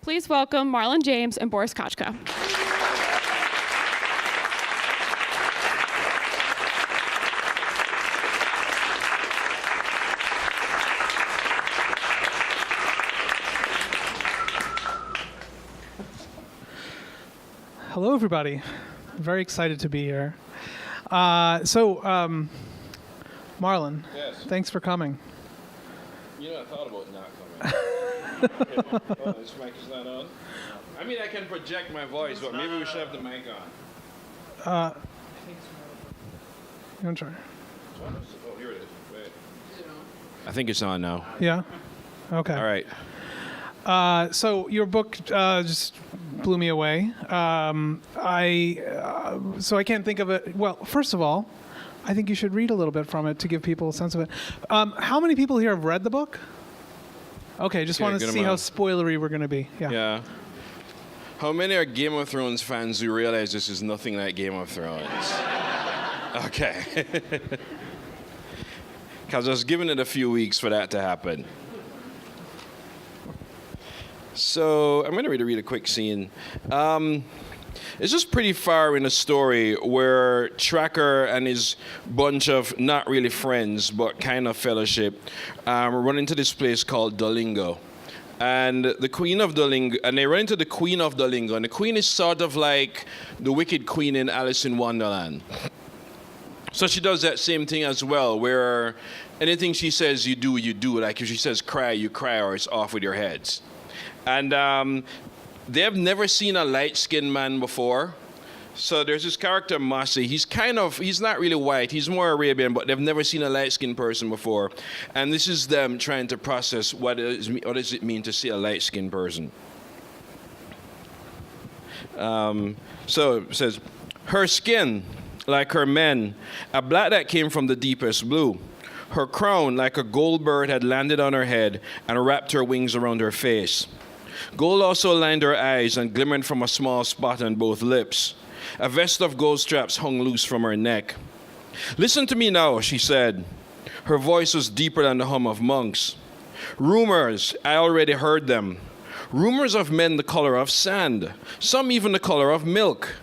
Please welcome Marlon James and Boris Kochka. Hello, everybody. I'm very excited to be here. Marlon, Yes. thanks for coming. You know, I thought about not coming. Oh, this mic is not on? I mean, I can project my voice, but maybe we should have the mic on. You want to try? Oh, here it is. Wait. I think it's on now. Yeah? Okay. All right. So your book just blew me away. So I can't think of it. Well, first of all, I think you should read a little bit from it to give people a sense of it. How many people here have read the book? Okay, just want to see how spoilery we're going to be. Yeah. How many are Game of Thrones fans who realize this is nothing like Game of Thrones? Okay. Because I was giving it a few weeks for that to happen. So I'm going to read a quick scene. It's just pretty far in the story where Tracker and his bunch of not really friends, but kind of fellowship, run into this place called Duolingo. And the Queen of Duolingo, and they run into the Queen of Duolingo, and the Queen is sort of like the wicked queen in Alice in Wonderland. So she does that same thing as well, where anything she says you do. Like if she says cry, you cry, or it's off with your heads. And they have never seen a light-skinned man before. So there's this character, Masi. He's not really white. He's more Arabian, but they've never seen a light-skinned person before. And this is them trying to process what does it mean to see a light-skinned person. So it says, her skin, like her men, a black that came from the deepest blue. Her crown, like a gold bird, had landed on her head and wrapped her wings around her face. Gold also lined her eyes and glimmered from a small spot on both lips. A vest of gold straps hung loose from her neck. Listen to me now, she said. Her voice was deeper than the hum of monks. Rumors, I already heard them. Rumors of men the color of sand, some even the color of milk.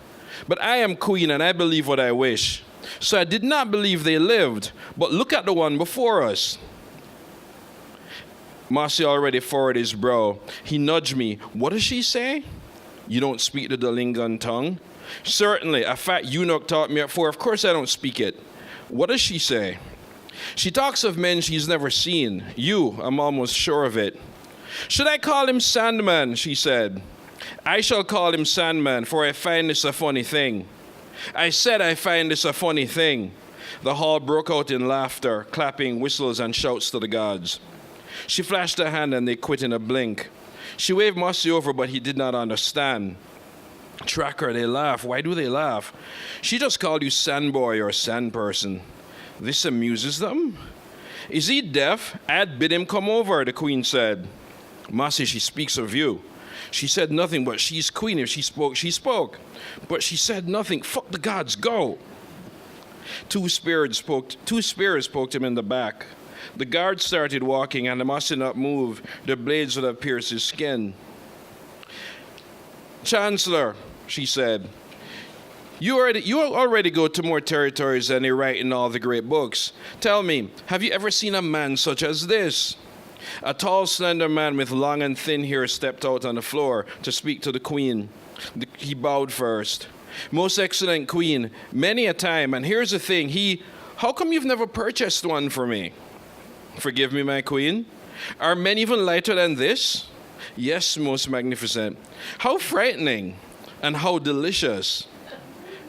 But I am queen and I believe what I wish. So I did not believe they lived, but look at the one before us. Masi already furrowed his brow. He nudged me. What does she say? You don't speak the Duolingon tongue? Certainly, a fat eunuch taught me at 4. Of course I don't speak it. What does she say? She talks of men she's never seen. You, I'm almost sure of it. Should I call him Sandman, she said. I shall call him Sandman, for I find this a funny thing. I said I find this a funny thing. The hall broke out in laughter, clapping, whistles, and shouts to the gods. She flashed her hand and they quit in a blink. She waved Masi over, but he did not understand. Tracker, they laugh. Why do they laugh? She just called you sandboy or sand person. This amuses them? Is he deaf? I'd bid him come over, the queen said. Masi, she speaks of you. She said nothing, but she's queen. If she spoke, she spoke. But she said nothing. Fuck the gods, go. Two spirits spoke to him in the back. The guard started walking, and the Masi not move. The blades would have pierced his skin. Chancellor, she said, you already go to more territories than they write in all the great books. Tell me, have you ever seen a man such as this? A tall, slender man with long and thin hair stepped out on the floor to speak to the queen. He bowed first. Most excellent queen, many a time, and here's the thing, how come you've never purchased one for me? Forgive me, my queen. Are men even lighter than this? Yes, most magnificent. How frightening and how delicious.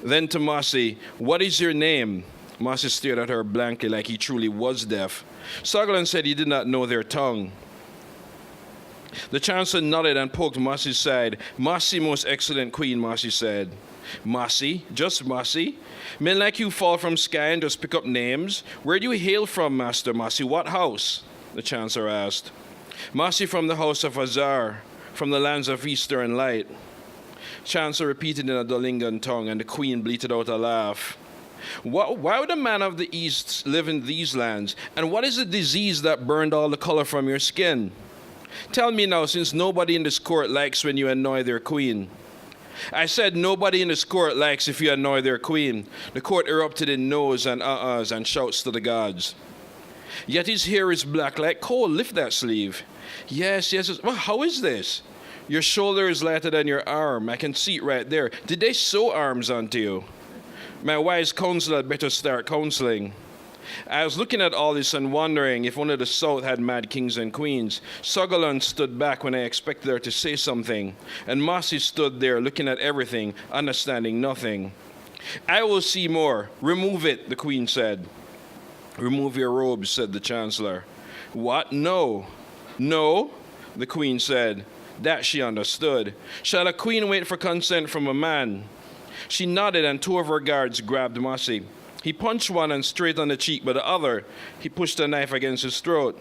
Then to Masi, what is your name? Masi stared at her blankly like he truly was deaf. Sogolon said he did not know their tongue. The chancellor nodded and poked Masi's side. Masi, most excellent queen, Masi said. Masi? Just Masi? Men like you fall from sky and just pick up names? Where do you hail from, Master Masi? What house? The chancellor asked. Masi from the house of Azar, from the lands of Easter and Light. Chancellor repeated in a Duolingon tongue, and the queen bleated out a laugh. Why would a man of the East live in these lands? And what is the disease that burned all the color from your skin? Tell me now, since nobody in this court likes when you annoy their queen. I said nobody in this court likes if you annoy their queen. The court erupted in no's and uh-uhs and shouts to the gods. Yet his hair is black like coal. Lift that sleeve. Yes. Well, how is this? Your shoulder is lighter than your arm. I can see it right there. Did they sew arms onto you? My wise counsel had better start counseling. I was looking at all this and wondering if one of the South had mad kings and queens. Sogolon stood back when I expected her to say something, and Mossy stood there looking at everything, understanding nothing. I will see more. Remove it, the queen said. Remove your robes, said the chancellor. What? No. No, the queen said. That she understood. Shall a queen wait for consent from a man? She nodded, and two of her guards grabbed Mossy. He punched one and straight on the cheek, but the other, he pushed a knife against his throat.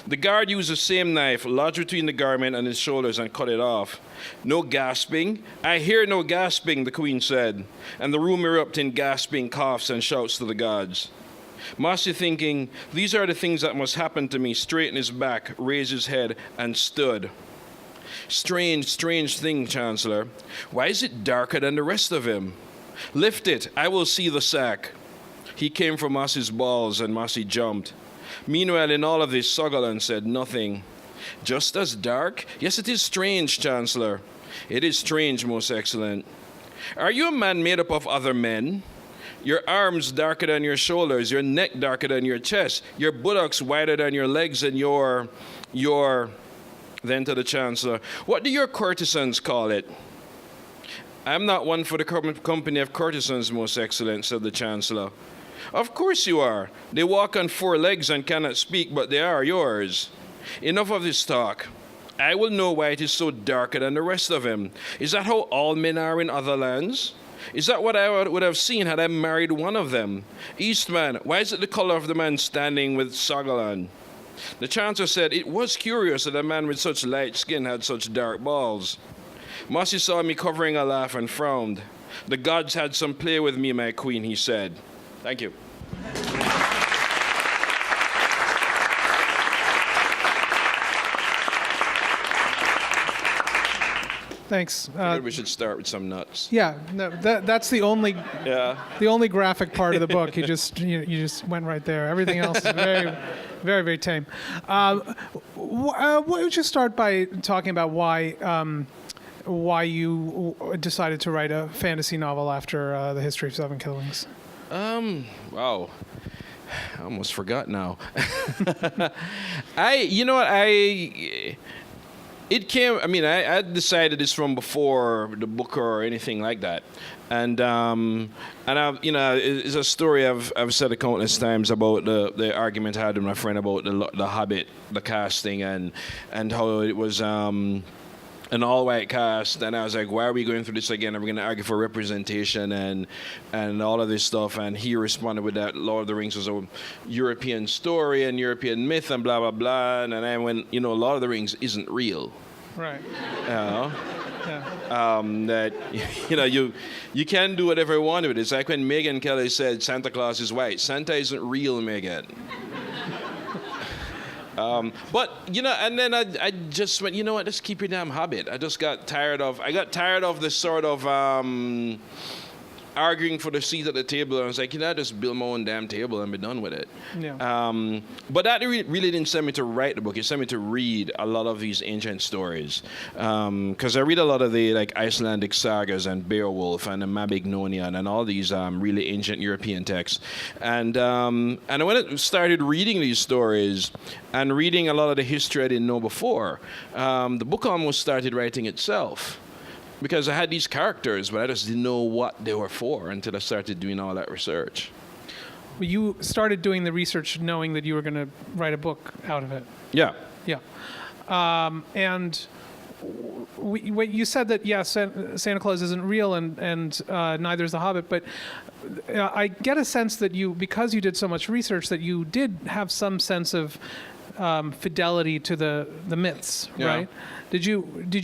The guard used the same knife, lodged between the garment and his shoulders, and cut it off. No gasping. I hear no gasping, the queen said, and the room erupted in gasping, coughs, and shouts to the gods. Mossy, thinking, these are the things that must happen to me, straightened his back, raised his head, and stood. Strange, strange thing, Chancellor. Why is it darker than the rest of him? Lift it, I will see the sack. He came for Mossy's balls, and Mossy jumped. Meanwhile, in all of this, Sogolon said nothing. Just as dark? Yes, it is strange, Chancellor. It is strange, most excellent. Are you a man made up of other men? Your arms darker than your shoulders, your neck darker than your chest, your buttocks wider than your legs, and your... Then to the Chancellor, what do your courtesans call it? I'm not one for the company of courtesans, most excellent, said the Chancellor. Of course you are. They walk on four legs and cannot speak, but they are yours. Enough of this talk. I will know why it is so darker than the rest of him. Is that how all men are in other lands? Is that what I would have seen had I married one of them? Eastman, why is it the color of the man standing with Sogolon? The Chancellor said it was curious that a man with such light skin had such dark balls. Mossy saw me covering a laugh and frowned. The gods had some play with me, my queen, he said. Thank you. Thanks. I think we should start with some nuts. Yeah, no, that's the only graphic part of the book. You just went right there. Everything else is very, very, very tame. Why don't you start by talking about why you decided to write a fantasy novel after The History of Seven Killings? Wow. I almost forgot now. It came, I decided this from before the book or anything like that. And it's a story I've said a countless times about the argument I had with my friend about the Hobbit, the casting, and how it was an all-white cast, and I was like, why are we going through this again? Are we going to argue for representation and all of this stuff? And he responded with that Lord of the Rings was a European story and European myth and blah, blah, blah. And then I went, Lord of the Rings isn't real. Right. Yeah. That, you can do whatever you want with it. It's like when Megyn Kelly said Santa Claus is white. Santa isn't real, Megyn. But and then I just went, you know what? Let's keep your damn Hobbit. I got tired of this sort of arguing for the seat at the table. And I was like, I just build my own damn table and be done with it. Yeah. But that really didn't send me to write the book. It sent me to read a lot of these ancient stories. Because I read a lot of the Icelandic sagas and Beowulf and the Mabinogion and all these really ancient European texts. And when I started reading these stories and reading a lot of the history I didn't know before, the book almost started writing itself. Because I had these characters, but I just didn't know what they were for until I started doing all that research. Well, you started doing the research knowing that you were going to write a book out of it. Yeah. Yeah. And you said that, Santa Claus isn't real and neither is the Hobbit, but I get a sense that because you did so much research, that you did have some sense of fidelity to the myths, right? Did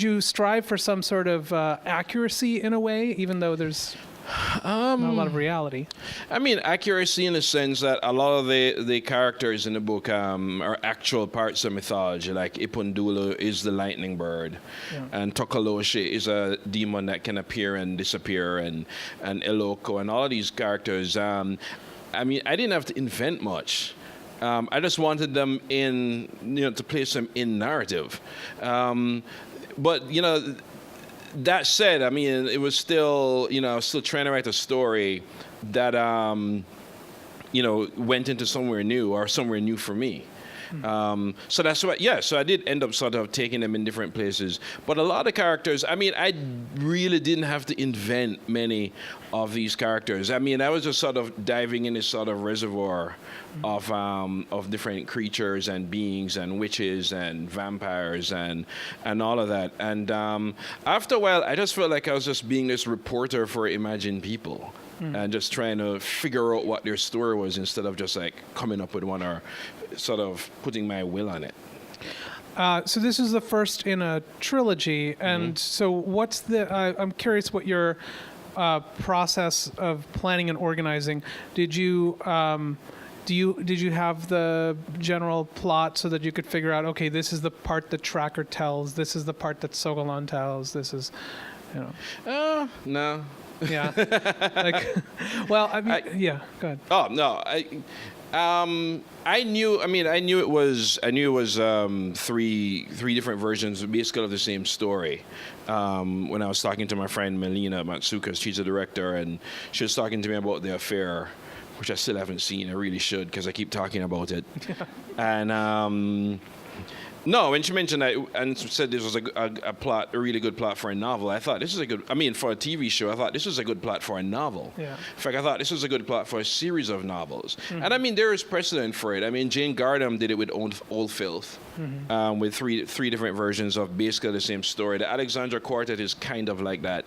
you strive for some sort of accuracy in a way, even though there's... Not a lot of reality. I mean, accuracy in the sense that a lot of the characters in the book are actual parts of mythology. Like Ipundulu is the lightning bird, and Tokoloshi is a demon that can appear and disappear, and Eloko and all of these characters. I mean, I didn't have to invent much. I just wanted them to place them in narrative. But that said, I mean, it was still, still trying to write a story that, went into somewhere new for me. So that's what, so I did end up sort of taking them in different places. But a lot of characters, I mean, I really didn't have to invent many of these characters. I mean, I was just sort of diving in this sort of reservoir of different creatures and beings and witches and vampires and all of that. And after a while, I just felt like I was just being this reporter for imagined people. And just trying to figure out what their story was instead of just like coming up with one or sort of putting my will on it. So this is the first in a trilogy, and so what's I'm curious what your process of planning and organizing. Did you did you have the general plot so that you could figure out, okay, this is the part that Tracker tells, this is the part that Sogolon tells, this is, No. Yeah. Well, I mean, yeah. Go ahead. Oh no, I knew it was three different versions, basically of the same story. When I was talking to my friend Melina Matsuka, she's a director, and she was talking to me about The Affair, which I still haven't seen. I really should because I keep talking about it. And no, when she mentioned that and said this was a really good plot for a novel, I thought this is for a TV show, I thought this was a good plot for a novel. Yeah. In fact, I thought this was a good plot for a series of novels. And I mean, there is precedent for it. I mean, Jane Gardam did it with Old Filth, with three different versions of basically the same story. The Alexandra Quartet is kind of like that.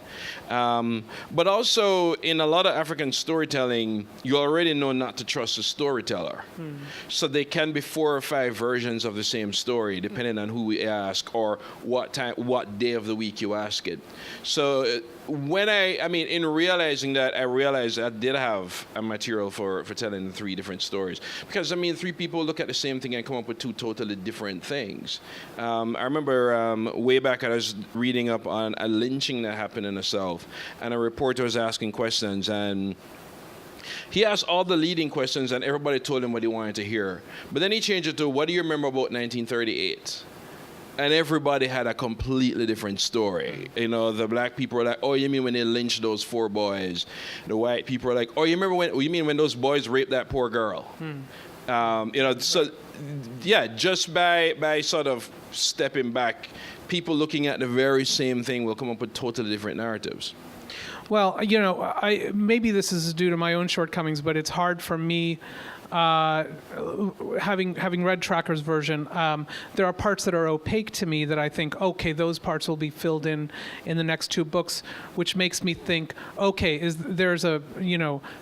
But also, in a lot of African storytelling, you already know not to trust the storyteller. So there can be 4 or 5 versions of the same story, depending on who we ask or what day of the week you ask it. So when in realizing that, I realized I did have a material for telling the 3 different stories. Because, 3 people look at the same thing and come up with 2 totally different things. I remember way back I was reading up on a lynching that happened in the South, and a reporter was asking questions, and he asked all the leading questions, and everybody told him what he wanted to hear. But then he changed it to, what do you remember about 1938? And everybody had a completely different story. The black people were like, oh, you mean when they lynched those 4 boys? The white people were like, oh, you mean when those boys raped that poor girl? So, yeah, just by sort of stepping back, people looking at the very same thing will come up with totally different narratives. Well, maybe this is due to my own shortcomings, but it's hard for me, having read Tracker's version, there are parts that are opaque to me that I think, okay, those parts will be filled in the next 2 books, which makes me think, okay,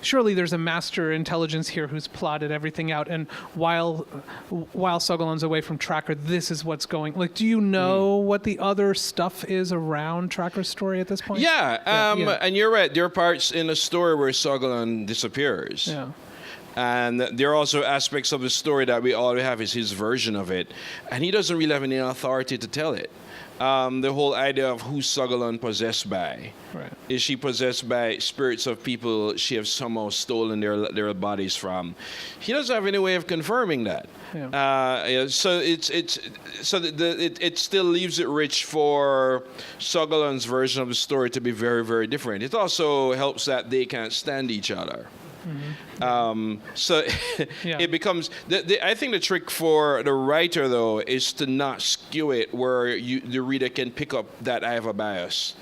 surely there's a master intelligence here who's plotted everything out, and while Sogolon's away from Tracker, this is what's going. Like, do you know what the other stuff is around Tracker's story at this point? Yeah, and you're right. There are parts in the story where Sogolon disappears. Yeah. And there are also aspects of the story that we already have is his version of it. And he doesn't really have any authority to tell it. The whole idea of who's Sogolon possessed by. Right. Is she possessed by spirits of people she has somehow stolen their bodies from? He doesn't have any way of confirming that. Yeah. So it still leaves it rich for Sogolon's version of the story to be very, very different. It also helps that they can't stand each other. So it becomes I think the trick for the writer, though, is to not skew it where the reader can pick up that I have a bias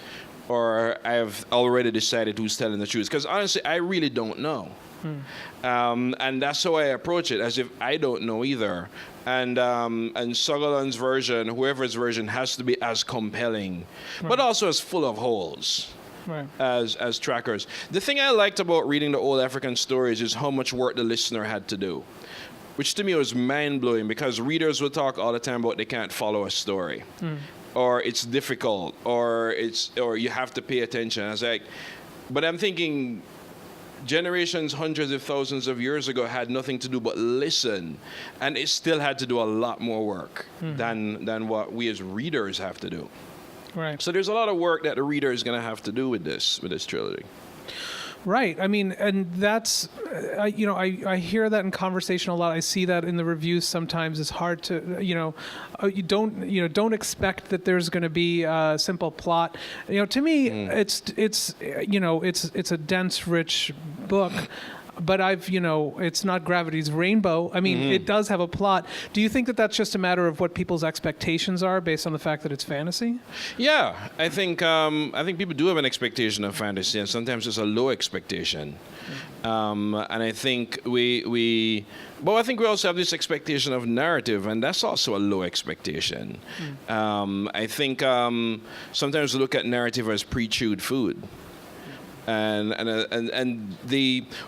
or I have already decided who's telling the truth, because honestly I really don't know. And that's how I approach it, as if I don't know either. And Sogolon's version, whoever's version, has to be as compelling, but also as full of holes. Right. As Trackers. The thing I liked about reading the old African stories is how much work the listener had to do, which to me was mind-blowing, because readers will talk all the time about they can't follow a story, or it's difficult, or you have to pay attention. I was like, but I'm thinking, generations, hundreds of thousands of years ago, had nothing to do but listen, and it still had to do a lot more work than what we as readers have to do. Right. So there's a lot of work that the reader is going to have to do with this trilogy. Right. I mean, and that's, I hear that in conversation a lot. I see that in the reviews sometimes. It's hard to, you don't expect that there's going to be a simple plot. To me, it's a dense, rich book. But it's not Gravity's Rainbow. I mean, it does have a plot. Do you think that that's just a matter of what people's expectations are based on the fact that it's fantasy? Yeah, I think people do have an expectation of fantasy, and sometimes it's a low expectation. And I think we also have this expectation of narrative, and that's also a low expectation. I think sometimes we look at narrative as pre-chewed food.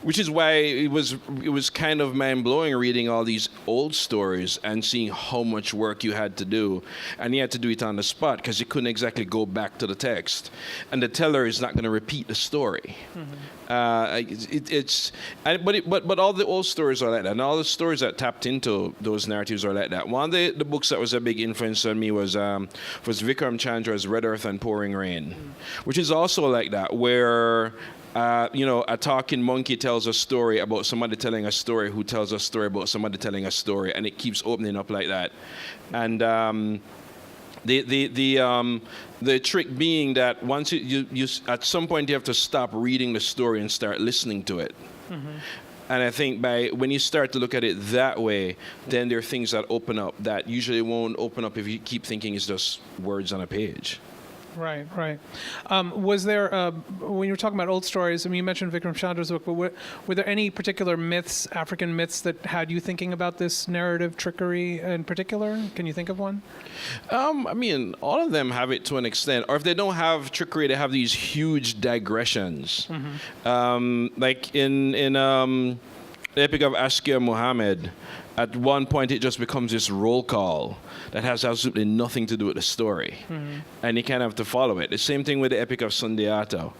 Which is why it was kind of mind-blowing reading all these old stories and seeing how much work you had to do, and you had to do it on the spot because you couldn't exactly go back to the text, and the teller is not going to repeat the story. But all the old stories are like that, and all the stories that tapped into those narratives are like that. One of the books that was a big influence on me was Vikram Chandra's Red Earth and Pouring Rain, which is also like that, where a talking monkey tells a story about somebody telling a story who tells a story about somebody telling a story, and it keeps opening up like that. And the trick being that once you at some point you have to stop reading the story and start listening to it. And I think when you start to look at it that way, then there are things that open up that usually won't open up if you keep thinking it's just words on a page. Right. Was there, when you were talking about old stories, I mean, you mentioned Vikram Chandra's book, but were there any particular myths, African myths, that had you thinking about this narrative trickery in particular? Can you think of one? I mean, all of them have it to an extent. Or if they don't have trickery, they have these huge digressions. Like in the Epic of Askia Muhammad, at one point it just becomes this roll call that has absolutely nothing to do with the story. And you kind of have to follow it. The same thing with the Epic of Sundiata.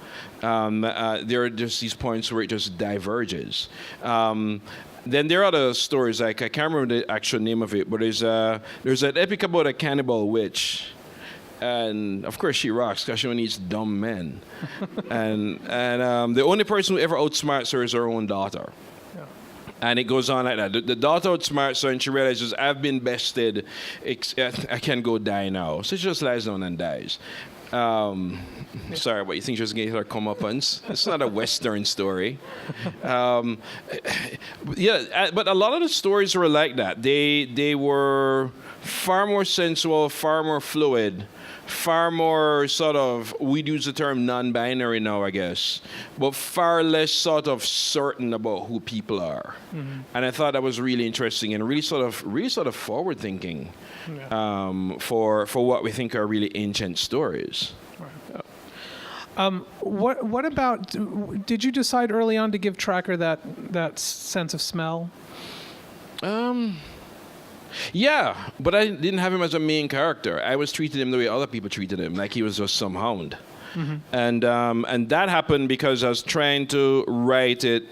There are just these points where it just diverges. Then there are other stories, like I can't remember the actual name of it, but there's an epic about a cannibal witch. And of course she rocks because she only eats dumb men. and the only person who ever outsmarts her is her own daughter. And it goes on like that. The daughter outsmarts her, and she realizes, I've been bested. I can go die now. So she just lies down and dies. Sorry, but you think she was going to get her comeuppance? It's not a Western story. But a lot of the stories were like that. They were far more sensual, far more fluid, far more sort of, we'd use the term non-binary now, I guess, but far less sort of certain about who people are. And I thought that was really interesting and really sort of forward thinking for what we think are really ancient stories. What about, did you decide early on to give Tracker that sense of smell? Yeah, but I didn't have him as a main character. I was treating him the way other people treated him, like he was just some hound. And that happened because I was trying to write it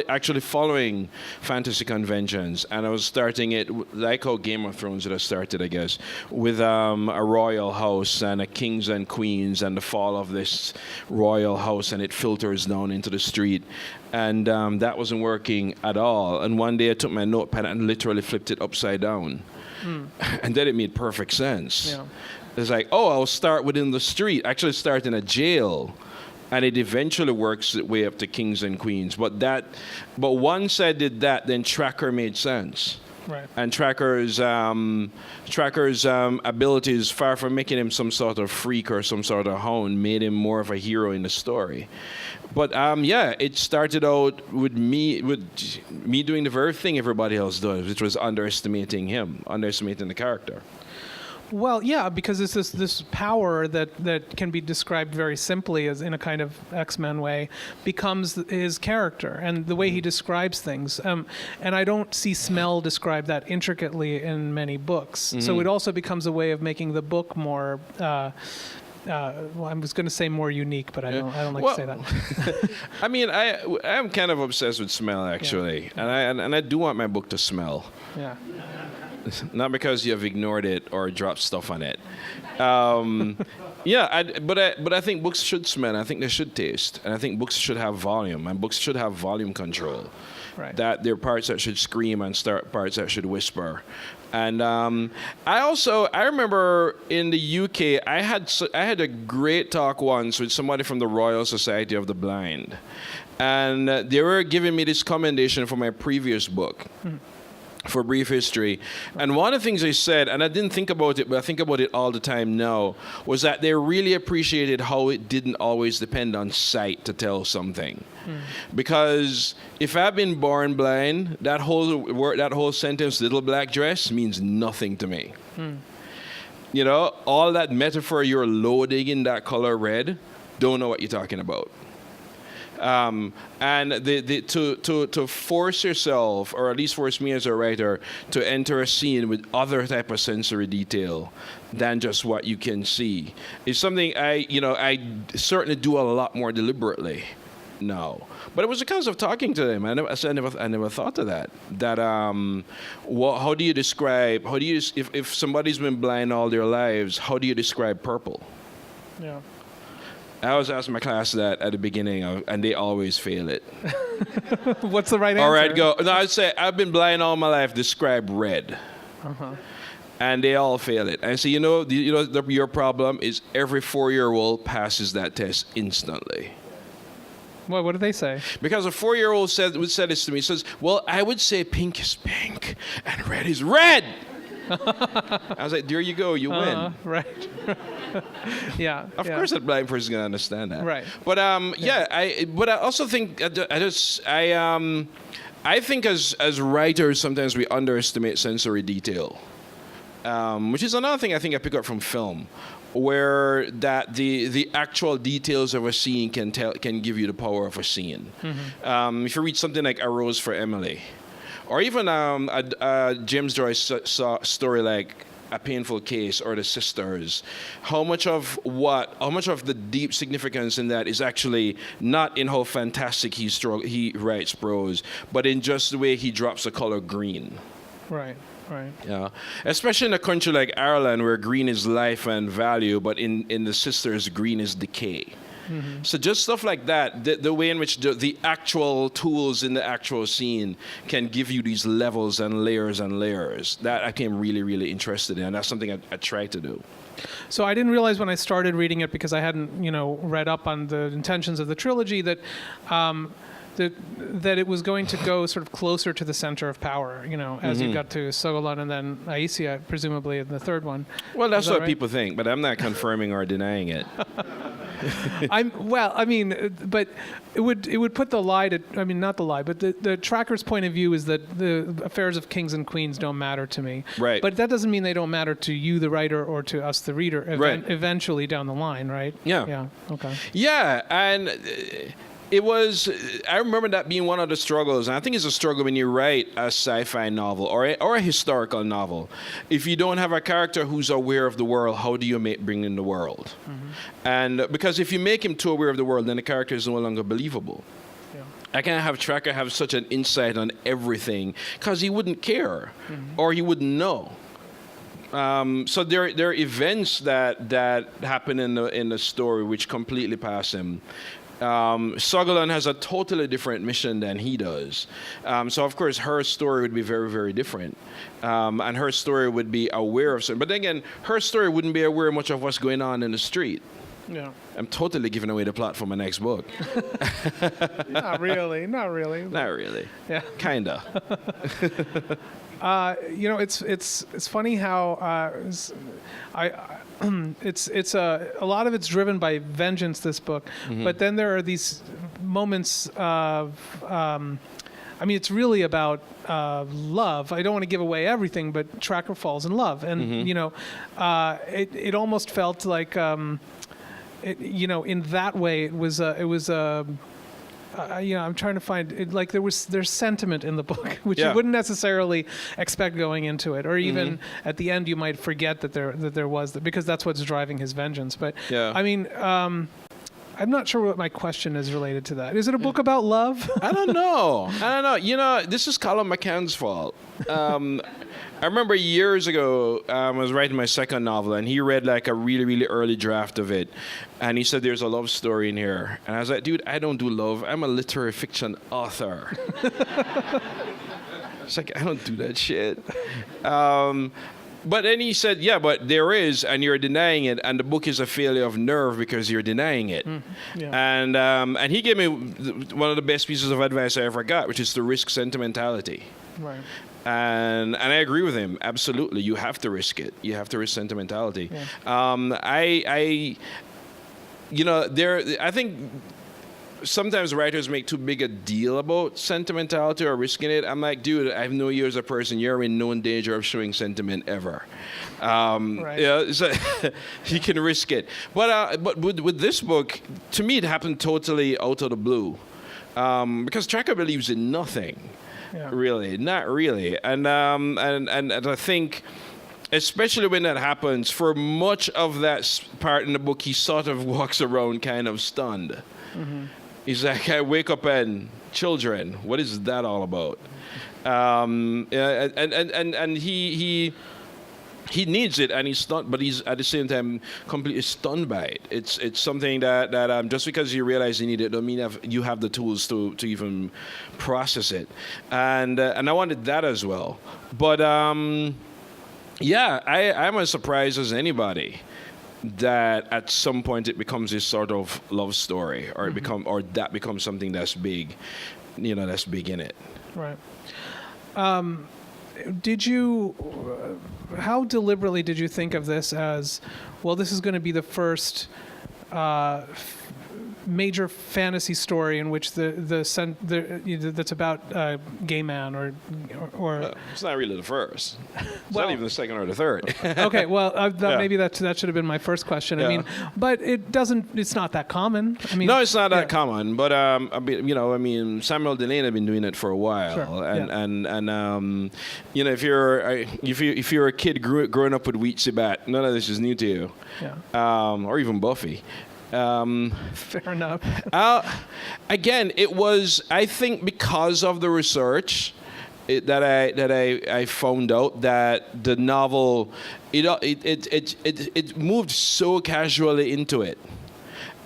actually following fantasy conventions, and I was starting it like how Game of Thrones had started, I guess, with a royal house and a kings and queens and the fall of this royal house, and it filters down into the street, and that wasn't working at all. And one day I took my notepad and literally flipped it upside down, and then it made perfect sense. Yeah. It's like, I'll start within the street, actually start in a jail. And it eventually works its way up to kings and queens. But once I did that, then Tracker made sense. Right. And Tracker's abilities, far from making him some sort of freak or some sort of hound, made him more of a hero in the story. But it started out with me doing the very thing everybody else does, which was underestimating the character. Well, yeah, because it's this power that can be described very simply as in a kind of X-Men way becomes his character and the way he describes things. And I don't see smell described that intricately in many books. So it also becomes a way of making the book more well, I was going to say more unique, but I don't like to say that. I mean, I'm kind of obsessed with smell, actually, and I do want my book to smell. Yeah. Not because you have ignored it or dropped stuff on it. But I think books should smell. I think they should taste, and I think books should have volume, and books should have volume control. Right. That there are parts that should scream and parts that should whisper. And I remember in the UK, I had a great talk once with somebody from the Royal Society of the Blind, and they were giving me this commendation for my previous book. For Brief History. And one of the things they said, and I didn't think about it, but I think about it all the time now, was that they really appreciated how it didn't always depend on sight to tell something. Because if I've been born blind, that whole sentence, little black dress, means nothing to me. You know, all that metaphor you're loading in that color red, don't know what you're talking about. And to force yourself, or at least force me as a writer, to enter a scene with other type of sensory detail than just what you can see is something I certainly do a lot more deliberately now. But it was because of talking to them. I never thought of that. How do you describe? If somebody's been blind all their lives, how do you describe purple? Yeah. I always ask my class that at the beginning, and they always fail it. What's the right answer? Or I'd say, I've been blind all my life, describe red. And they all fail it. And I say, your problem is every 4-year-old passes that test instantly. Well, what do they say? Because a 4-year-old would say this to me. He says, well, I would say pink is pink and red is red. I was like, there you go, you win. Right. Yeah. Of course, that blind person's gonna understand that. Right. But But I also think I think as writers sometimes we underestimate sensory detail, which is another thing I think I pick up from film, where that the actual details of a scene can give you the power of a scene. If you read something like A Rose for Emily, or even a James Joyce story like A Painful Case or The Sisters, how much of the deep significance in that is actually not in how fantastic he writes prose, but in just the way he drops the color green. Right. Yeah, especially in a country like Ireland where green is life and value, but in The Sisters, green is decay. So just stuff like that, the way in which the actual tools in the actual scene can give you these levels and layers, that I became really, really interested in, and that's something I try to do. So I didn't realize when I started reading it, because I hadn't, read up on the intentions of the trilogy, that it was going to go sort of closer to the center of power, as you got to Sogolon and then Aisia, presumably in the third one. Well, that's what right? people think, but I'm not confirming or denying it. But it would put the lie to, not the lie, but the tracker's point of view is that the affairs of kings and queens don't matter to me. Right. But that doesn't mean they don't matter to you, the writer, or to us, the reader, eventually down the line, right? Yeah. Yeah. Okay. Yeah, and I remember that being one of the struggles, and I think it's a struggle when you write a sci-fi novel or a historical novel. If you don't have a character who's aware of the world, how do you bring in the world? And because if you make him too aware of the world, then the character is no longer believable. Yeah. I can't have Tracker have such an insight on everything because he wouldn't care or he wouldn't know. So there are events that happen in the story which completely pass him. Sogolon has a totally different mission than he does. So, of course, her story would be very, very different. And her story would be aware of something. But then again, her story wouldn't be aware much of what's going on in the street. Yeah. I'm totally giving away the plot for my next book. Not really. Not really. Yeah. Kinda. It's funny how it's a lot of it's driven by vengeance, this book, but then there are these moments of it's really about love. I don't want to give away everything, but Tracker falls in love, and it almost felt like in that way it was I'm trying to find it, like there's sentiment in the book which Yeah. you wouldn't necessarily expect going into it, or even at the end you might forget that there was because that's what's driving his vengeance. But Yeah. I mean, I'm not sure what my question is related to that. Is it a book about love? I don't know. You know, this is Colin McCann's fault. I remember years ago, I was writing my second novel, and he read like a really, really early draft of it. And he said, there's a love story in here. And I was like, dude, I don't do love. I'm a literary fiction author. It's like, I don't do that shit. But then he said, yeah, but there is, and you're denying it, and the book is a failure of nerve because you're denying it. Yeah. And he gave me one of the best pieces of advice I ever got, which is to risk sentimentality. Right. And I agree with him. Absolutely, you have to risk it. You have to risk sentimentality. Yeah. I think sometimes writers make too big a deal about sentimentality or risking it. I'm like, dude, I have known you as a person. You're in no danger of showing sentiment ever. Right. Yeah, so you can risk it. But with this book, to me, it happened totally out of the blue, because Tracker believes in nothing. Yeah. Really, not really. And I think, especially when that happens, for much of that part in the book, he sort of walks around kind of stunned. He's like, I wake up and children, what is that all about? And he needs it, and he's stunned, but he's at the same time completely stunned by it. It's something that just because you realize you need it, don't mean you have the tools to even process it. And I wanted that as well. But yeah, I'm as surprised as anybody that at some point it becomes this sort of love story, or that becomes something that's big, that's big in it. Right. How deliberately did you think of this as, well, this is going to be the first major fantasy story in which that's about a gay man or It's not really the first. It's Well- not even the second or the third. okay, well, Yeah. maybe that should have been my first question. Yeah. I mean, but it's not that common. I mean, No, it's not yeah. that common. But Samuel Delane had been doing it for a while, Sure, and if you're a kid growing up with Weetzie Bat, none of this is new to you, or even Buffy. Fair enough. Again, it was, I think, because of the research that I found out that the novel it moved so casually into it.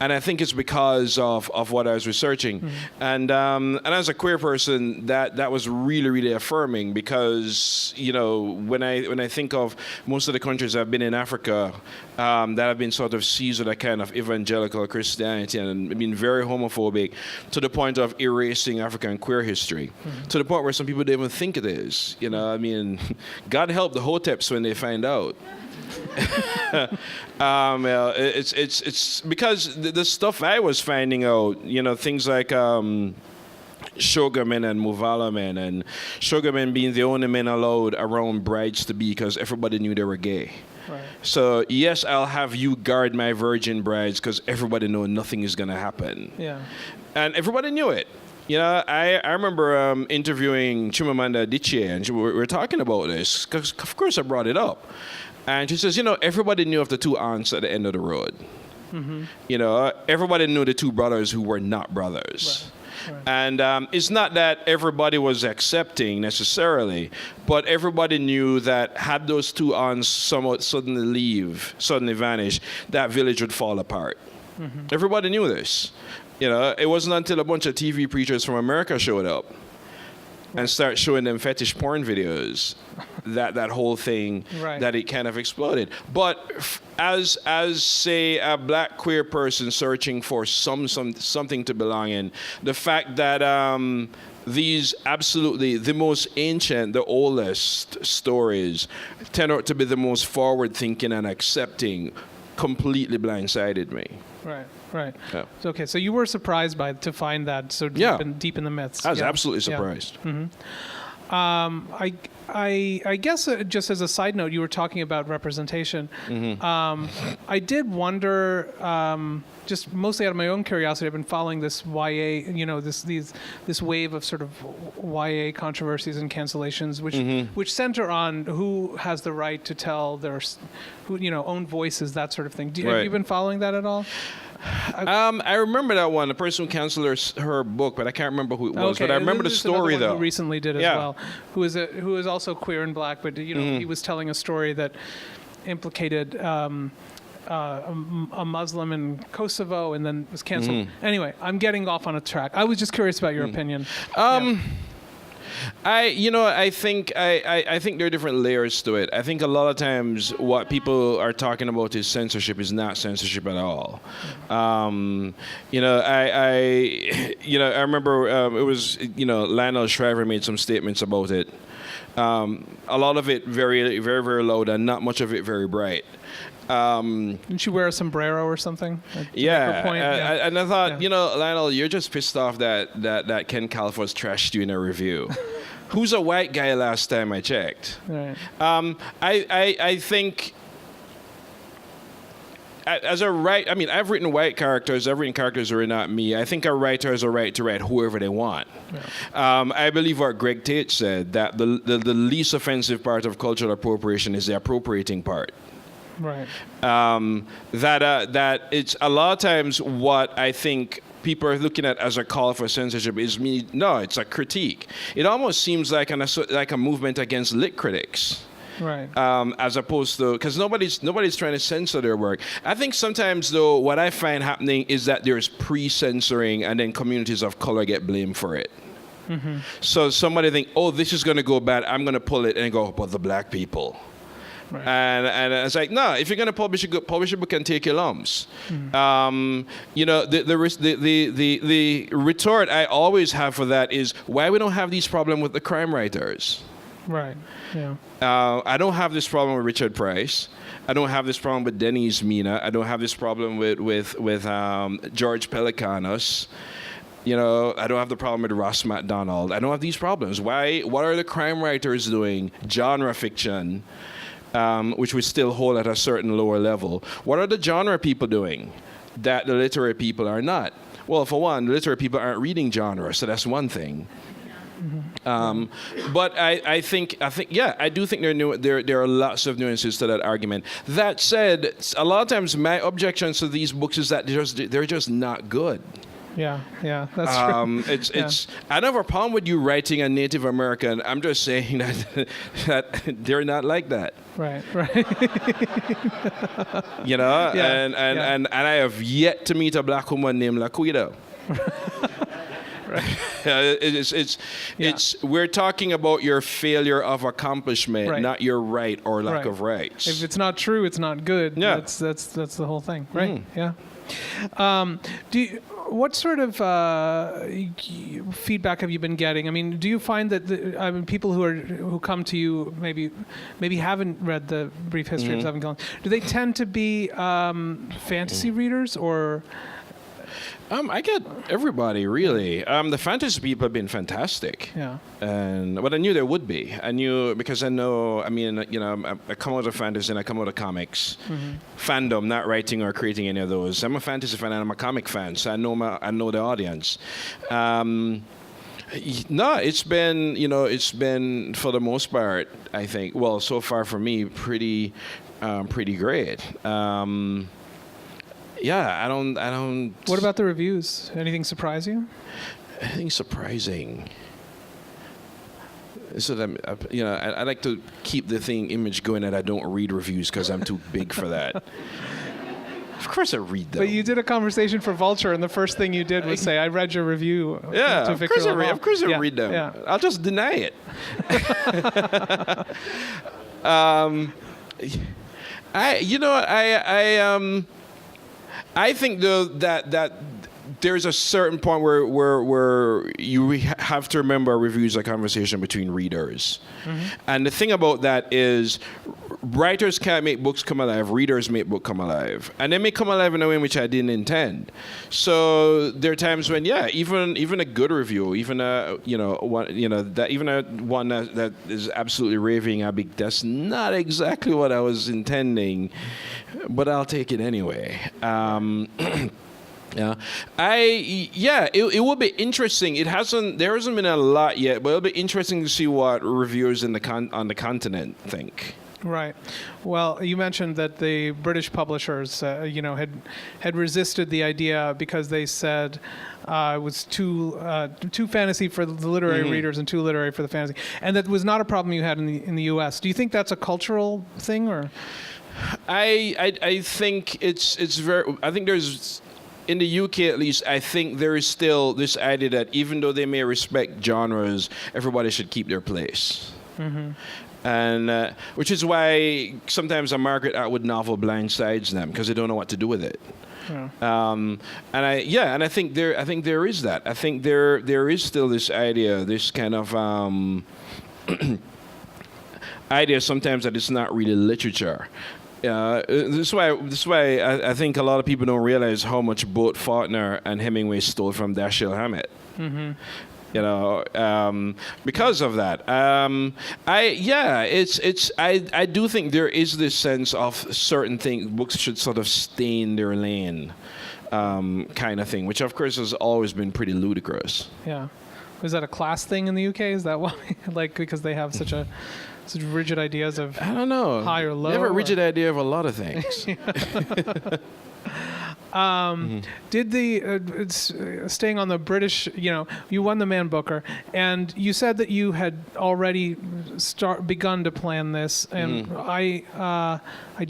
And I think it's because of what I was researching. And as a queer person, that was really, really affirming, because, when I think of most of the countries I've been in Africa that have been sort of seized with a kind of evangelical Christianity and been very homophobic to the point of erasing African queer history, to the point where some people don't even think it is. God help the Hoteps when they find out. It's because the stuff I was finding out, things like sugar men and muvala men, and sugar men being the only men allowed around brides to be because everybody knew they were gay. Right. So yes, I'll have you guard my virgin brides because everybody knows nothing is gonna happen. Yeah. And everybody knew it. I remember interviewing Chimamanda Adichie, and we were talking about this, because of course I brought it up. And she says, everybody knew of the two aunts at the end of the road. Everybody knew the two brothers who were not brothers. Right. And it's not that everybody was accepting necessarily, but everybody knew that had those two aunts somewhat suddenly vanish, that village would fall apart. Everybody knew this. It wasn't until a bunch of TV preachers from America showed up and start showing them fetish porn videos that whole thing, Right. that it kind of exploded. But as say a black queer person searching for something to belong in, the fact that these absolutely the most ancient, the oldest stories tend out to be the most forward thinking and accepting completely blindsided me. Right. Yeah. Okay, so you were surprised to find that so deep, Yeah. deep in the myths. I was Yeah. absolutely Yeah. surprised. I guess just as a side note, you were talking about representation. I did wonder, just mostly out of my own curiosity, I've been following this YA, this wave of sort of YA controversies and cancellations, which center on who has the right to tell their, own voices, that sort of thing. Have you been following that at all? I remember that one. The person who canceled her book, but I can't remember who it was. Okay. But I remember the story though. Who recently did as well, who is also queer and black, but he was telling a story that implicated a Muslim in Kosovo and then was canceled. Anyway, I'm getting off on a track. I was just curious about your opinion. I think there are different layers to it. I think a lot of times what people are talking about is censorship is not censorship at all. I remember it was Lionel Shriver made some statements about it. A lot of it very, very, very loud and not much of it very bright. Didn't you wear a sombrero or something? And I thought, Lionel, you're just pissed off that Ken Calfor's trashed you in a review. Who's a white guy last time I checked? Right. I think as a writer, I've written white characters. I've written characters who are not me. I think a writer has a right to write whoever they want. Yeah. I believe what Greg Tate said, that the least offensive part of cultural appropriation is the appropriating part. Right. That it's a lot of times what I think people are looking at as a call for censorship is it's a critique. It almost seems like a movement against lit critics. Right. As opposed to, because nobody's trying to censor their work. I think sometimes though, what I find happening is that there's pre-censoring and then communities of color get blamed for it. So somebody think, oh, this is going to go bad, I'm going to pull it, and go, but the black people. Right. And it's like, no, if you're going to publish a book and take your lumps. The retort I always have for that is why we don't have these problems with the crime writers. Right. Yeah. I don't have this problem with Richard Price. I don't have this problem with Denise Mina. I don't have this problem with George Pelecanos. I don't have the problem with Ross MacDonald. I don't have these problems. Why? What are the crime writers doing? Genre fiction. Which we still hold at a certain lower level. What are the genre people doing that the literary people are not? Well, for one, the literary people aren't reading genre, so that's one thing. But I do think there are lots of nuances to that argument. That said, a lot of times my objections to these books is that they're just not good. Yeah, that's true. I don't have a problem with you writing a Native American. I'm just saying that they're not like that. Right. And I have yet to meet a black woman named Laquita. We're talking about your failure of accomplishment, not your right or lack of rights. If it's not true, it's not good. Yeah. That's the whole thing, right? Yeah. What sort of feedback have you been getting? Do you find that people who come to you maybe haven't read the Brief History of Seven Colonies, do they tend to be fantasy readers or? I get everybody really. The fantasy people have been fantastic. Yeah. But I knew there would be. I knew because I know. I come out of fantasy and I come out of comics. Fandom, not writing or creating any of those. I'm a fantasy fan and I'm a comic fan, so I know the audience. No, it's been for the most part, I think. Well, so far for me, pretty great. I don't. What about the reviews? Anything surprise you? Anything surprising? So that I like to keep the image going that I don't read reviews because I'm too big for that. Of course I read them. But you did a conversation for Vulture, and the first thing you did was say, "I read your review." Yeah, to Victor Laurent. of course I read them. Yeah. I'll just deny it. I think though that there's a certain point where you have to remember reviews are a conversation between readers. And the thing about that is writers can't make books come alive. Readers make books come alive, and they may come alive in a way in which I didn't intend. So there are times when, even a good review, even one that is absolutely raving, that's not exactly what I was intending, but I'll take it anyway. Yeah, it will be interesting. There hasn't been a lot yet, but it'll be interesting to see what reviewers on the continent think. Right. Well, you mentioned that the British publishers, had resisted the idea because they said it was too fantasy for the literary readers and too literary for the fantasy, and that was not a problem you had in the U.S. Do you think that's a cultural thing, or? I think it's very. I think there's. In the UK, at least, I think there is still this idea that even though they may respect genres, everybody should keep their place. Mm-hmm. And which is why sometimes a Margaret Atwood novel blindsides them because they don't know what to do with it. Yeah. And I think there is that. I think there is still this idea, this kind of idea sometimes that it's not really literature. This is why I think a lot of people don't realize how much both Faulkner and Hemingway stole from Dashiell Hammett. Mm-hmm. Because of that. I do think there is this sense of certain things books should sort of stay in their lane, kind of thing, which of course has always been pretty ludicrous. Yeah. Was that a class thing in the UK? Is that why? Because they have such rigid ideas of high or low? They have a rigid idea of a lot of things. Did staying on the British, you won the Man Booker, and you said that you had already begun to plan this, and I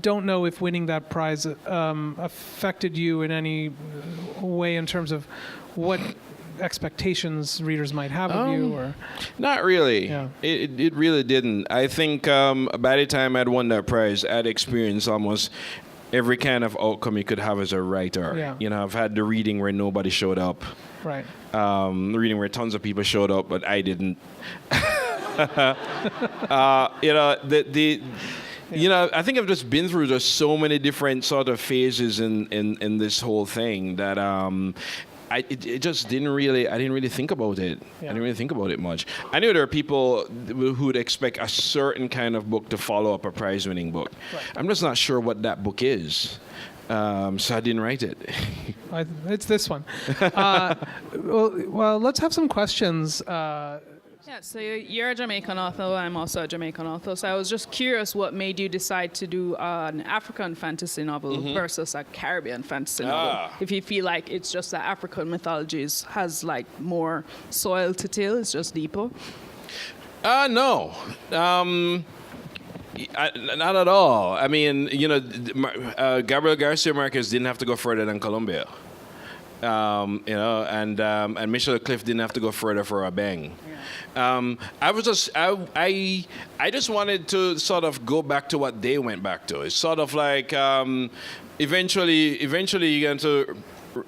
don't know if winning that prize affected you in any way in terms of what expectations readers might have of you, or not really. Yeah. It really didn't. I think by the time I'd won that prize, I'd experienced almost every kind of outcome you could have as a writer. Yeah. I've had the reading where nobody showed up. Right. The reading where tons of people showed up, but I didn't. I think I've just been through just so many different sort of phases in this whole thing that I didn't really think about it. Yeah. I didn't really think about it much. I knew there are people who would expect a certain kind of book to follow up a prize-winning book. Right. I'm just not sure what that book is. So I didn't write it. It's this one. Well, let's have some questions. So you're a Jamaican author, I'm also a Jamaican author. So I was just curious what made you decide to do an African fantasy novel versus a Caribbean fantasy novel. If you feel like it's just that African mythologies has like more soil to tell, it's just deeper. No. Not at all. I mean, Gabriel Garcia Marquez didn't have to go further than Colombia. And Michelle Cliff didn't have to go further for a bang. I just wanted to sort of go back to what they went back to. It's sort of like eventually you're going to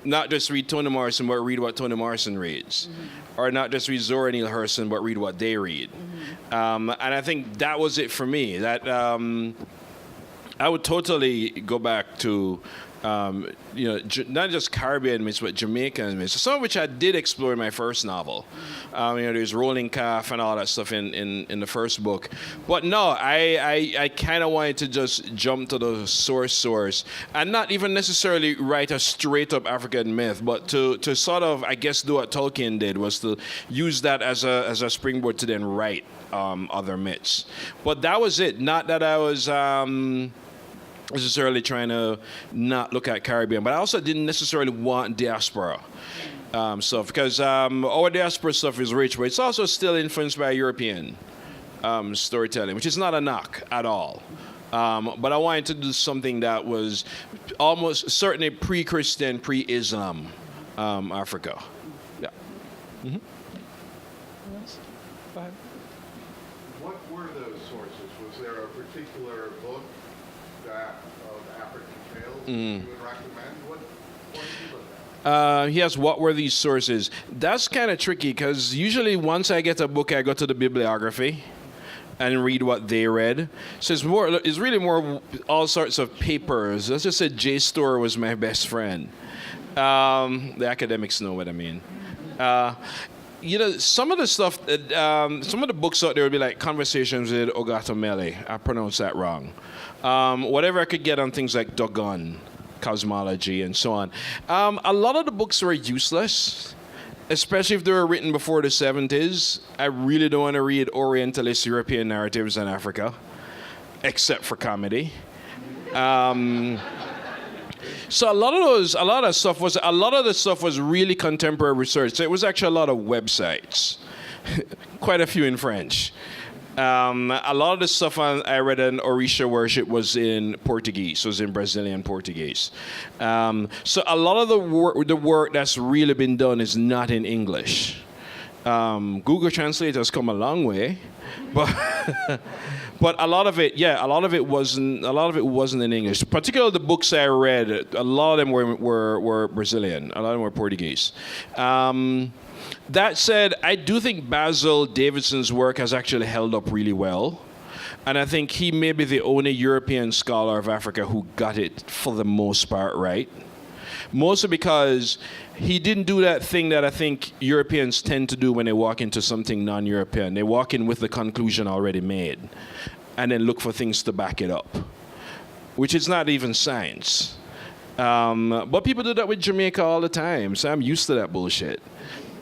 not just read Toni Morrison, but read what Toni Morrison reads. Or not just read Zora Neale Hurston, but read what they read. And I think that was it for me. That I would totally go back to not just Caribbean myths, but Jamaican myths, some of which I did explore in my first novel. There's Rolling Calf and all that stuff in the first book. But no, I kind of wanted to just jump to the source and not even necessarily write a straight-up African myth, but to sort of, I guess, do what Tolkien did, was to use that as a springboard to then write other myths. But that was it. Not that I was necessarily trying to not look at Caribbean, but I also didn't necessarily want diaspora stuff, because our diaspora stuff is rich, but it's also still influenced by European storytelling, which is not a knock at all. But I wanted to do something that was almost certainly pre-Christian, pre-Islam Africa. Yeah. Mm-hmm. Yes. Go ahead. What were those sources? Was there a particular book of African tales you would recommend? What do you look at? Yes, what were these sources? That's kind of tricky, because usually once I get a book, I go to the bibliography. and read what they read. So it's really more all sorts of papers. Let's just say JSTOR was my best friend. The academics know what I mean. Some of the stuff, some of the books out there would be like Conversations with Ogata Mele. I pronounced that wrong. Whatever I could get on things like Dogon, cosmology, and so on. A lot of the books were useless, especially if they were written before the 70s. I really don't want to read Orientalist European narratives in Africa, except for comedy. So a lot of the stuff was really contemporary research. So it was actually a lot of websites, quite a few in French. A lot of the stuff I read in Orisha worship was in Portuguese, was in Brazilian Portuguese. So a lot of the work that's really been done is not in English. Google Translate has come a long way, but but a lot of it wasn't in English. Particularly the books I read, a lot of them were Brazilian, a lot of them were Portuguese. That said, I do think Basil Davidson's work has actually held up really well. And I think he may be the only European scholar of Africa who got it for the most part right. Mostly because he didn't do that thing that I think Europeans tend to do when they walk into something non-European. They walk in with the conclusion already made and then look for things to back it up, which is not even science. But people do that with Jamaica all the time, so I'm used to that bullshit.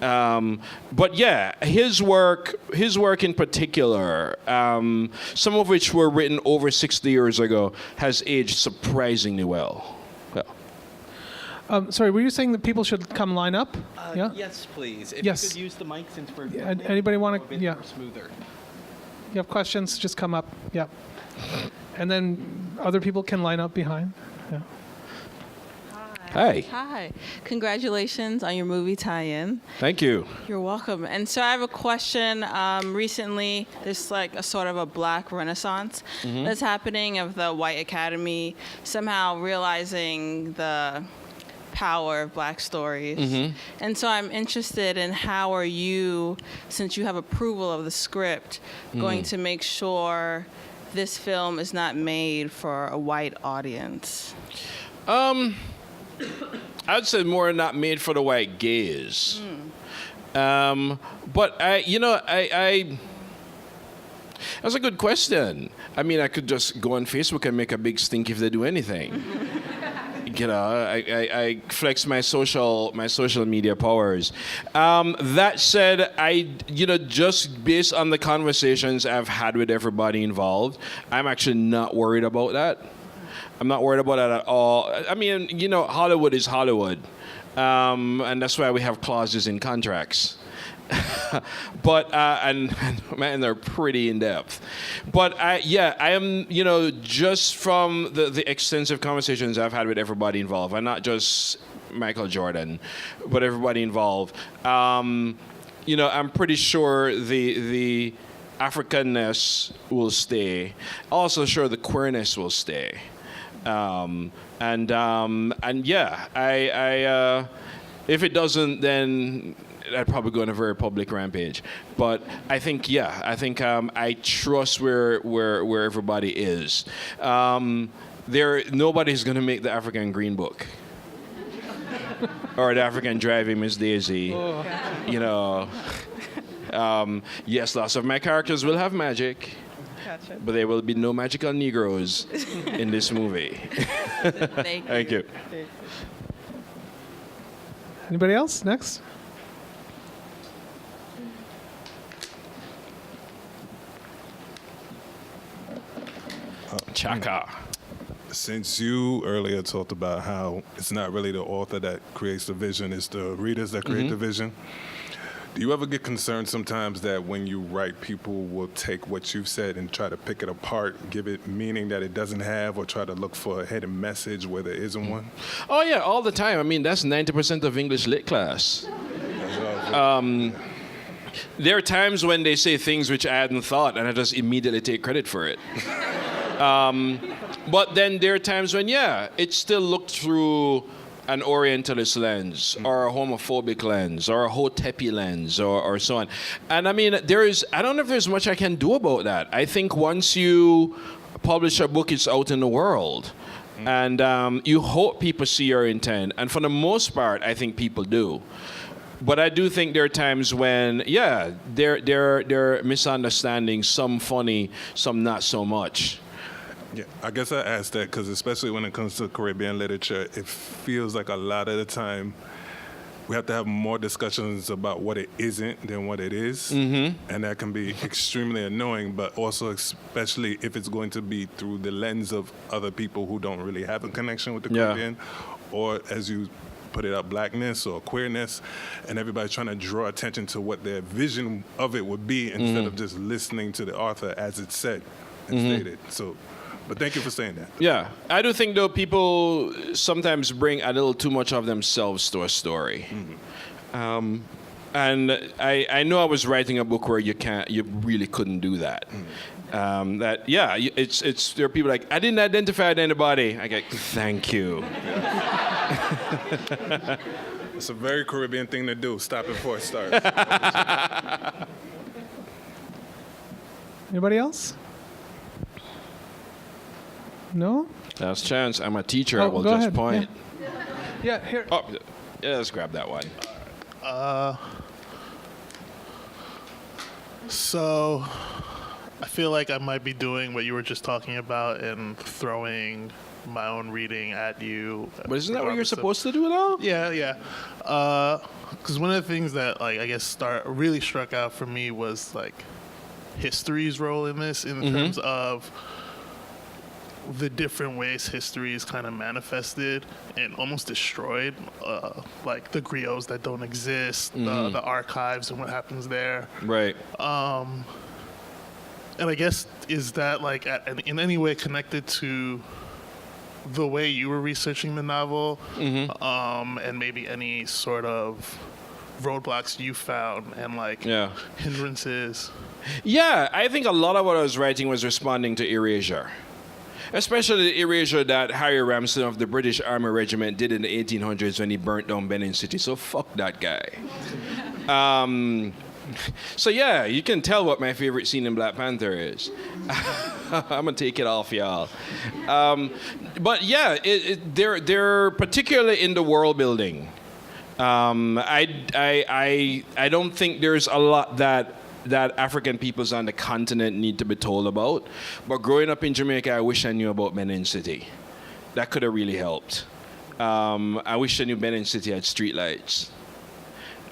But yeah, his work in particular, some of which were written over 60 years ago, has aged surprisingly well. Sorry, were you saying that people should come line up? Yeah? Yes, please. If Yes. you could use the mic since we're Anybody want to? Yeah. smoother. You have questions? Just come up. Yeah. And then other people can line up behind. Yeah. Hi. Hi. Congratulations on your movie tie-in. Thank you. You're welcome. And so I have a question. Recently, there's like a sort of a black renaissance that's happening of the white academy somehow realizing the power of black stories. And so I'm interested in how are you, since you have approval of the script, going to make sure this film is not made for a white audience? I'd say more not made for the white gaze. But that's a good question. I mean, I could just go on Facebook and make a big stink if they do anything. I flex my social media powers. That said, just based on the conversations I've had with everybody involved, I'm actually not worried about that. I'm not worried about that at all. I mean, Hollywood is Hollywood. And that's why we have clauses in contracts. But, and they're pretty in depth. But I am, just from the extensive conversations I've had with everybody involved, and not just Michael Jordan, but everybody involved, I'm pretty sure the Africanness will stay. Also sure the queerness will stay. If it doesn't, then I'd probably go on a very public rampage. But I think I trust where everybody is. Nobody's going to make the African Green Book or the African Driving Miss Daisy. Yes, lots of my characters will have magic. Gotcha. But there will be no magical Negroes in this movie. Thank you. Anybody else? Next. Chaka. Since you earlier talked about how it's not really the author that creates the vision, it's the readers that create the vision, do you ever get concerned sometimes that when you write, people will take what you've said and try to pick it apart, give it meaning that it doesn't have, or try to look for a hidden message where there isn't one? Oh, yeah, all the time. I mean, that's 90% of English lit class. There are times when they say things which I hadn't thought, and I just immediately take credit for it. But then there are times when, it's still looked through an Orientalist lens or a homophobic lens or a Hotepi lens or so on. And I mean, I don't know if there's much I can do about that. I think once you publish a book, it's out in the world. And you hope people see your intent. And for the most part, I think people do. But I do think there are times when, there are misunderstandings, some funny, some not so much. Yeah, I guess I asked that because especially when it comes to Caribbean literature, it feels like a lot of the time we have to have more discussions about what it isn't than what it is. And that can be extremely annoying, but also especially if it's going to be through the lens of other people who don't really have a connection with the Caribbean, or as you put it up, blackness or queerness, and everybody's trying to draw attention to what their vision of it would be instead of just listening to the author as it's said and stated. So, but thank you for saying that. Yeah. I do think, though, people sometimes bring a little too much of themselves to a story. And I know I was writing a book where you really couldn't do that. There are people like, I didn't identify with anybody. I go, thank you. It's a very Caribbean thing to do. Stop it before it starts. Anybody else? No? Last chance. I'm a teacher. I will go just ahead. point. Yeah, here. Oh, yeah, let's grab that one. So I feel like I might be doing what you were just talking about and throwing my own reading at you. But isn't that what you're regardless of- supposed to do now? Yeah. Because one of the things that, like, I guess really struck out for me was like history's role in this, in terms of the different ways history is kind of manifested and almost destroyed, like the griots that don't exist, the archives and what happens there. Right. And I guess, is that like in any way connected to the way you were researching the novel, and maybe any sort of roadblocks you found and like hindrances? Yeah, I think a lot of what I was writing was responding to erasure. Especially the erasure that Harry Ramsden of the British Army Regiment did in the 1800s when he burnt down Benin City. So fuck that guy. So yeah, you can tell what my favorite scene in Black Panther is. I'm gonna take it off, y'all. But yeah, they're particularly in the world building. I don't think there's a lot that African peoples on the continent need to be told about. But growing up in Jamaica, I wish I knew about Benin City. That could have really helped. I wish I knew Benin City had streetlights.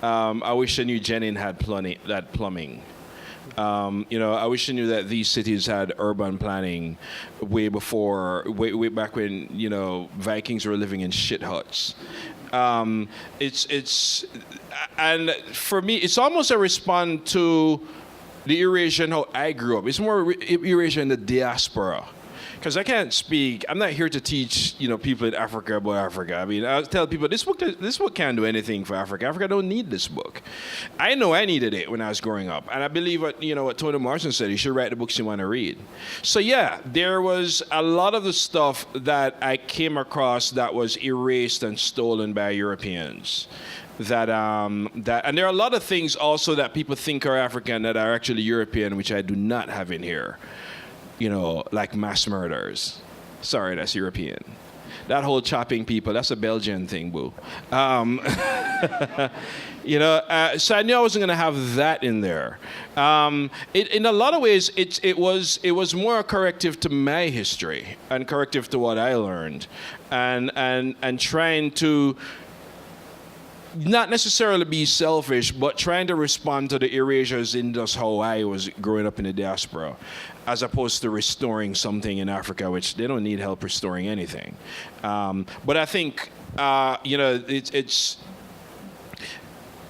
I wish I knew Jenin had plumbing. I wish I knew that these cities had urban planning way back when, Vikings were living in shit huts. And for me, it's almost a response to the erasure and how I grew up. It's more erasure in the diaspora. Because I can't speak, I'm not here to teach, people in Africa about Africa. I mean, I tell people, this book can't do anything for Africa. Africa don't need this book. I know I needed it when I was growing up. And I believe what Toni Morrison said, you should write the books you want to read. So yeah, there was a lot of the stuff that I came across that was erased and stolen by Europeans. And there are a lot of things also that people think are African that are actually European, which I do not have in here. Like mass murders. Sorry, that's European. That whole chopping people, that's a Belgian thing, boo. So I knew I wasn't going to have that in there. In a lot of ways, it was more a corrective to my history and corrective to what I learned, and trying to not necessarily be selfish, but trying to respond to the erasures in just how I was growing up in the diaspora, as opposed to restoring something in Africa, which they don't need help restoring anything. But I think, it's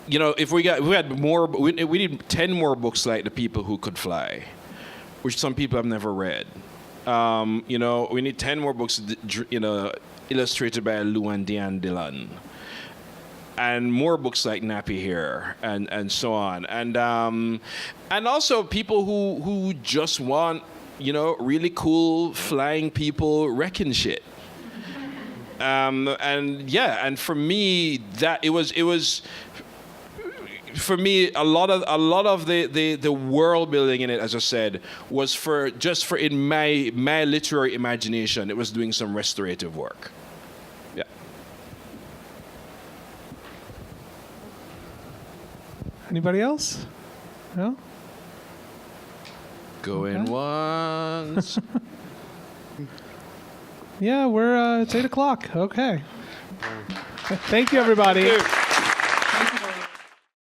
if we had more, we need 10 more books like The People Who Could Fly, which some people have never read. We need 10 more books, illustrated by Lou and Diane Dillon. And more books like Nappy Hair and so on. And also people who just want, really cool flying people wrecking shit. And for me, that it was. For me, a lot of the world building in it, as I said, was for in my literary imagination, it was doing some restorative work. Yeah. Anybody else? No? Going once. Yeah, it's 8:00. Okay. Thank you, everybody. Thank you.